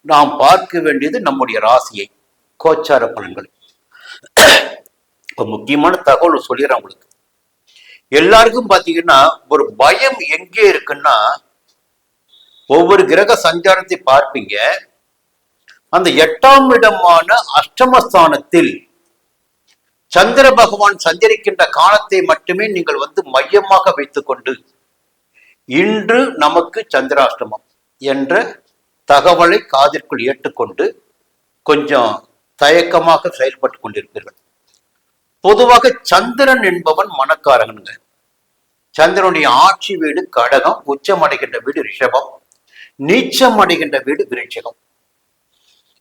நாம் பார்க்க வேண்டியது நம்முடைய ராசியை, கோச்சார பலன்களை. இப்ப முக்கியமான தகவல் சொல்லிடுறேன் உங்களுக்கு. எல்லாருக்கும் பாத்தீங்கன்னா ஒரு பயம் எங்கே இருக்குன்னா, ஒவ்வொரு கிரக சஞ்சாரத்தை பார்ப்பீங்க, அந்த 8ஆம் இடமான அஷ்டமஸ்தானத்தில் சந்திர பகவான் சஞ்சரிக்கின்ற காலத்தை மட்டுமே நீங்கள் மையமாக வைத்துக் கொண்டு இன்று நமக்கு சந்திராஷ்டமம் என்ற தகவலை காதிற்குள் ஏற்றுக்கொண்டு கொஞ்சம் தயக்கமாக செயல்பட்டு கொண்டிருப்பீர்கள். பொதுவாக சந்திரன் என்பவன் மனக்காரகனுங்க. சந்திரனுடைய ஆட்சி வீடு கடகம், உச்சம் அடைகின்ற வீடு ரிஷபம், நீச்சம் அடைகின்ற வீடு விருட்சிகம்.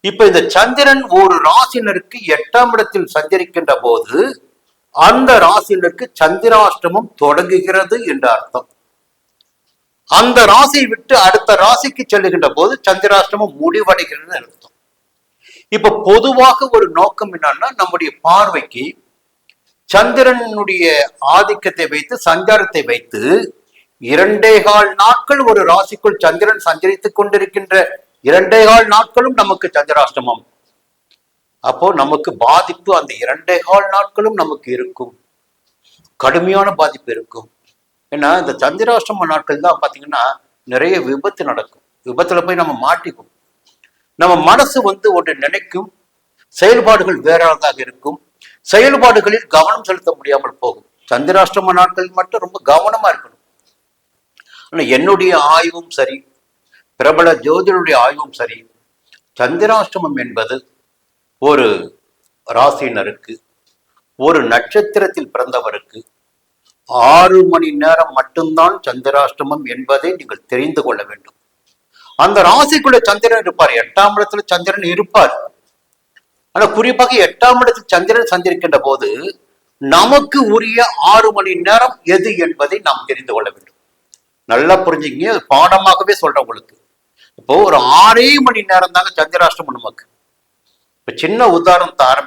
இப்ப இந்த சந்திரன் ஒரு ராசினருக்கு 8ஆம் இடத்தில் சஞ்சரிக்கின்ற போது அந்த ராசினருக்கு சந்திராஷ்டமம் தொடங்குகிறது என்ற அர்த்தம். அந்த ராசியை விட்டு அடுத்த ராசிக்கு செல்லுகின்ற போது சந்திராஷ்டமம் முடிவடைகிறது அர்த்தம். இப்ப பொதுவாக ஒரு நோக்கம் என்னன்னா, நம்முடைய பார்வைக்கு சந்திரனுடைய ஆதிக்கத்தை வைத்து சஞ்சாரத்தை வைத்து 2.25 நாட்கள் ஒரு ராசிக்குள் சந்திரன் சஞ்சரித்துக் கொண்டிருக்கின்ற 2.25 நாட்களும் நமக்கு சந்திராஷ்டமம். அப்போ நமக்கு பாதிப்பு அந்த 2.25 நாட்களும் நமக்கு இருக்கும், கடுமையான பாதிப்பு இருக்கும். ஏன்னா இந்த சந்திராஷ்டம நாட்கள் தான் பாத்தீங்கன்னா நிறைய விபத்து நடக்கும். விபத்துல போய் நம்ம மாட்டிக்கும். நம்ம மனசு ஒன்று நினைக்கும், செயல்பாடுகள் வேறதாக இருக்கும், செயல்பாடுகளில் கவனம் செலுத்த முடியாமல் போகும். சந்திராஷ்டம நாட்களில் மட்டும் ரொம்ப கவனமா இருக்கணும். ஆனா என்னுடைய ஆய்வும் சரி, பிரபல ஜோதிடருடைய ஆய்வும் சரி, சந்திராஷ்டமம் என்பது ஒரு ராசினருக்கு, ஒரு நட்சத்திரத்தில் பிறந்தவருக்கு 6 மணி நேரம் மட்டும்தான் சந்திராஷ்டமம் என்பதை நீங்கள் தெரிந்து கொள்ள வேண்டும். அந்த ராசிக்குள்ள சந்திரன் இருப்பார், 8ஆம் இடத்துல சந்திரன் இருப்பார். ஆனா குறிப்பாக 8ஆம் இடத்தில் சந்திரன் சஞ்சரிக்கின்ற போது நமக்கு உரிய 6 மணி நேரம் எது என்பதை நாம் தெரிந்து கொள்ள வேண்டும். நல்லா புரிஞ்சுங்க, பாடமாகவே சொல்றேன் உங்களுக்கு. இப்போ ஒரு 6 மணி நேரம் தாங்க சந்திராஷ்டமம் நமக்கு. இப்ப சின்ன உதாரணத்தை ஆரம்பி